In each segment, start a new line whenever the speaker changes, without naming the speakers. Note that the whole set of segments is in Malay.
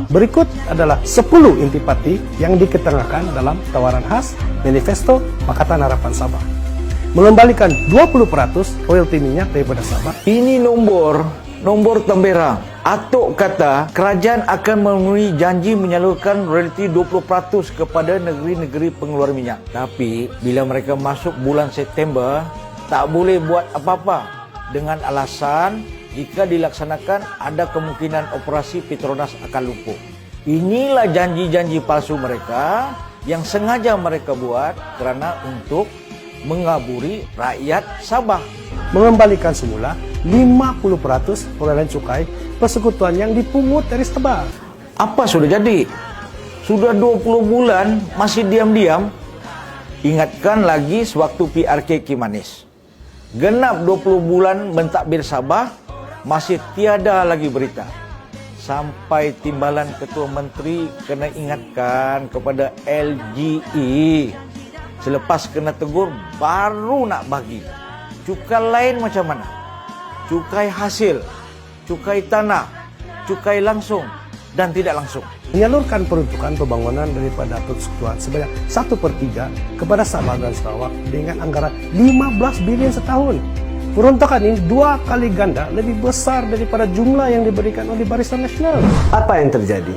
Berikut adalah 10 intipati yang diketengahkan dalam tawaran khas Manifesto Pakatan Harapan Sabah. Mengembalikan 20% royalti minyak daripada Sabah.
Ini nombor temberang. Atuk kata kerajaan akan memenuhi janji menyalurkan royalti 20% kepada negeri-negeri pengeluar minyak. Tapi bila mereka masuk bulan September, tak boleh buat apa-apa dengan alasan jika dilaksanakan ada kemungkinan operasi Petronas akan lumpuh. Inilah janji-janji palsu mereka yang sengaja mereka buat kerana untuk mengaburi rakyat Sabah.
Mengembalikan semula 50% perolehan cukai persekutuan yang dipungut dari Sabah.
Apa sudah jadi? Sudah 20 bulan masih diam-diam. Ingatkan lagi sewaktu PRK Kimanis. Genap 20 bulan mentadbir Sabah, masih tiada lagi berita. Sampai timbalan Ketua Menteri kena ingatkan kepada LGE. Selepas kena tegur, baru nak bagi. Cukai lain macam mana? Cukai hasil, cukai tanah, cukai langsung dan tidak langsung.
Menyalurkan peruntukan pembangunan daripada persekutuan sebanyak 1/3 kepada Sabah dan Sarawak dengan anggaran 15 bilion setahun. Peruntukan ini 2 kali ganda lebih besar daripada jumlah yang diberikan oleh Barisan Nasional. Apa yang terjadi?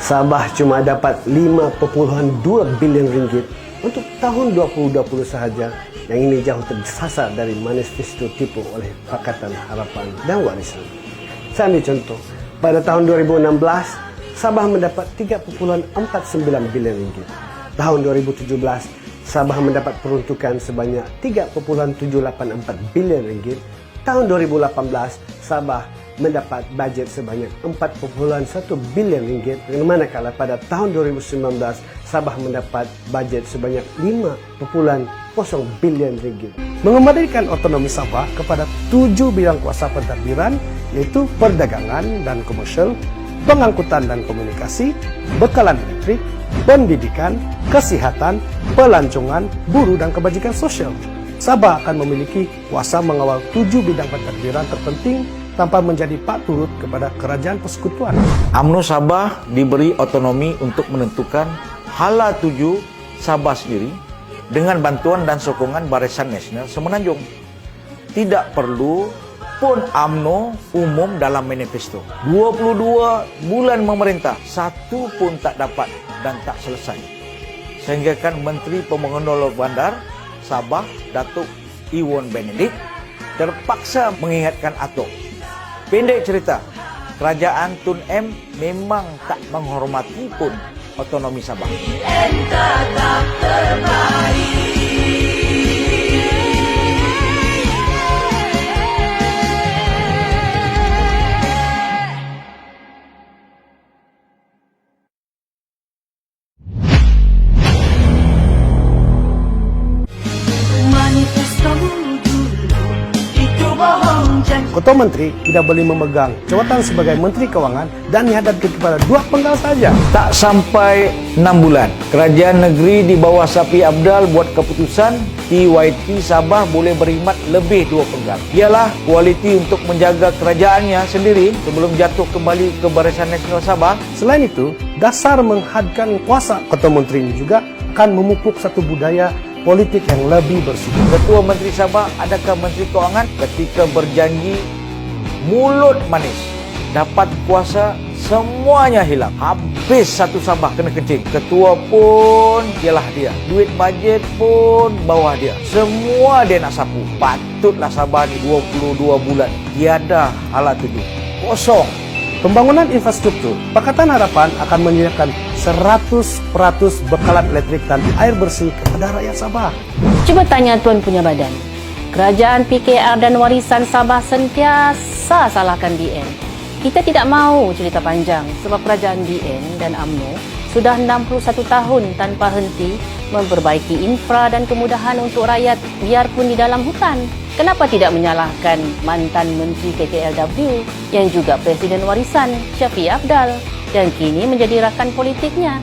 Sabah cuma dapat 5.2 bilion ringgit untuk tahun 2020 sahaja. Yang ini jauh tersasar dari manifesto tipu oleh Pakatan Harapan dan Warisan. Saya ambil contoh, pada tahun 2016, Sabah mendapat 3.49 bilion ringgit. Tahun 2017, Sabah mendapat peruntukan sebanyak 3.784 bilion ringgit. Tahun 2018, Sabah mendapat bajet sebanyak 4.1 bilion ringgit. Manakala pada tahun 2019, Sabah mendapat bajet sebanyak 5.0 bilion ringgit. Mengembalikan otonomi Sabah kepada 7 bidang kuasa pentadbiran, yaitu perdagangan dan komersial, pengangkutan dan komunikasi, bekalan elektrik, pendidikan, kesihatan, pelancongan, buruh dan kebajikan sosial. Sabah akan memiliki kuasa mengawal 7 bidang pentadbiran terpenting tanpa menjadi pak turut kepada kerajaan persekutuan.
UMNO Sabah diberi otonomi untuk menentukan hala tuju Sabah sendiri dengan bantuan dan sokongan Barisan Nasional Semenanjung. Tidak perlu pun UMNO umum dalam manifesto. 22 bulan memerintah, satu pun tak dapat dan tak selesai. Sehingga kan Menteri Pembangunan Bandar Sabah, Datuk Iwan Benedict, terpaksa mengingatkan Atok. Pendek cerita, kerajaan Tun M memang tak menghormati pun otonomi Sabah.
Ketua Menteri tidak boleh memegang jawatan sebagai Menteri Kewangan dan dihadapkan kepada 2 penggal saja.
Tak sampai 6 bulan, kerajaan negeri di bawah Sapi Abdal buat keputusan TYT Sabah boleh berkhidmat lebih 2 penggal. Ialah kualiti untuk menjaga kerajaannya sendiri sebelum jatuh kembali ke Barisan Nasional Sabah.
Selain itu, dasar menghadkan kuasa Ketua Menteri ini juga akan memupuk satu budaya politik yang lebih bersih.
Ketua Menteri Sabah, adakah Menteri Kewangan ketika berjanji mulut manis, dapat kuasa, semuanya hilang. Habis satu Sabah kena kencing. Ketua pun ialah dia. Duit bajet pun bawah dia. Semua dia nak sapu. Patutlah Sabah ni 22 bulan tiada hala tuju. Kosong.
Pembangunan infrastruktur, Pakatan Harapan akan menyediakan 100% bekalan elektrik dan air bersih kepada rakyat Sabah.
Cuba tanya Tuan punya badan. Kerajaan PKR dan Warisan Sabah sentiasa salahkan BN. Kita tidak mahu cerita panjang sebab kerajaan BN dan UMNO sudah 61 tahun tanpa henti memperbaiki infra dan kemudahan untuk rakyat biarpun di dalam hutan. Kenapa tidak menyalahkan mantan Menteri KKLW yang juga Presiden Warisan Syafiee Abdal dan kini menjadi rakan politiknya?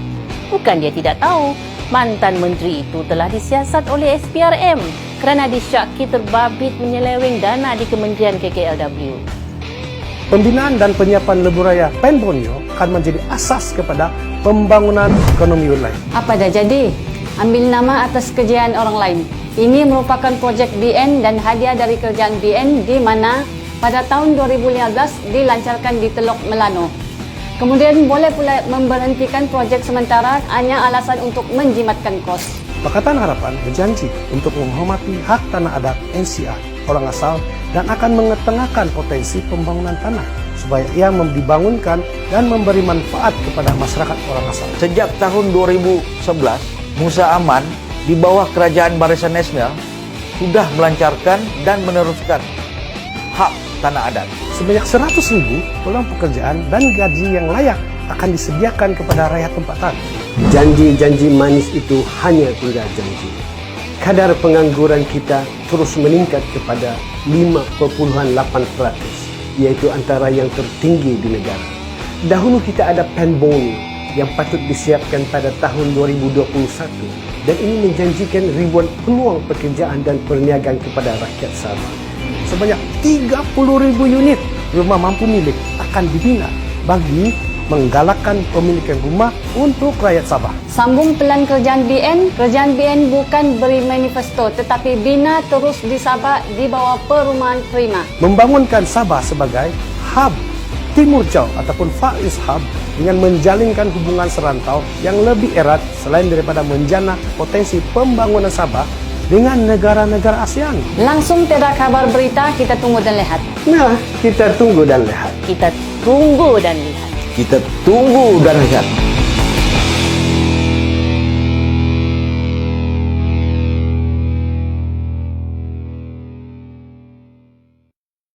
Bukan dia tidak tahu mantan menteri itu telah disiasat oleh SPRM kerana disyaki terbabit menyeleweng dana di Kementerian KKLW.
Pembinaan dan penyiapan lebuh raya Pen Borneo akan menjadi asas kepada pembangunan ekonomi wilayah.
Apa dah jadi? Ambil nama atas kerjaan orang lain. Ini merupakan projek BN dan hadiah dari kerjaan BN di mana pada tahun 2015 dilancarkan di Teluk Melano. Kemudian boleh pula memberhentikan projek sementara hanya alasan untuk menjimatkan kos.
Pakatan Harapan berjanji untuk menghormati hak tanah adat NCR orang asal dan akan mengetengahkan potensi pembangunan tanah supaya ia dibangunkan dan memberi manfaat kepada masyarakat orang asal.
Sejak tahun 2011, Musa Aman di bawah Kerajaan Barisan Nasional sudah melancarkan dan meneruskan hak tanah adat.
Sebanyak 100.000 peluang pekerjaan dan gaji yang layak akan disediakan kepada rakyat tempatan.
Janji-janji manis itu hanya tinggal janji. Kadar pengangguran kita terus meningkat kepada 5.8%, yaitu antara yang tertinggi di negara. Dahulu kita ada penboni yang patut disiapkan pada tahun 2021 dan ini menjanjikan ribuan peluang pekerjaan dan perniagaan kepada rakyat Sabah. Sebanyak 30.000 unit rumah mampu milik akan dibina bagi menggalakkan pemilikan rumah untuk rakyat Sabah.
Sambung pelan kerjaan BN bukan beri manifesto tetapi bina terus di Sabah di bawah perumahan Prima.
Membangunkan Sabah sebagai hub Timur Jauh ataupun Far East Hub dengan menjalinkan hubungan serantau yang lebih erat selain daripada menjana potensi pembangunan Sabah dengan negara-negara ASEAN.
Langsung tiada kabar berita, kita tunggu dan lihat.
Nah, kita tunggu dan lihat.
Kita tunggu dan lihat.
Kita tunggu dan lihat.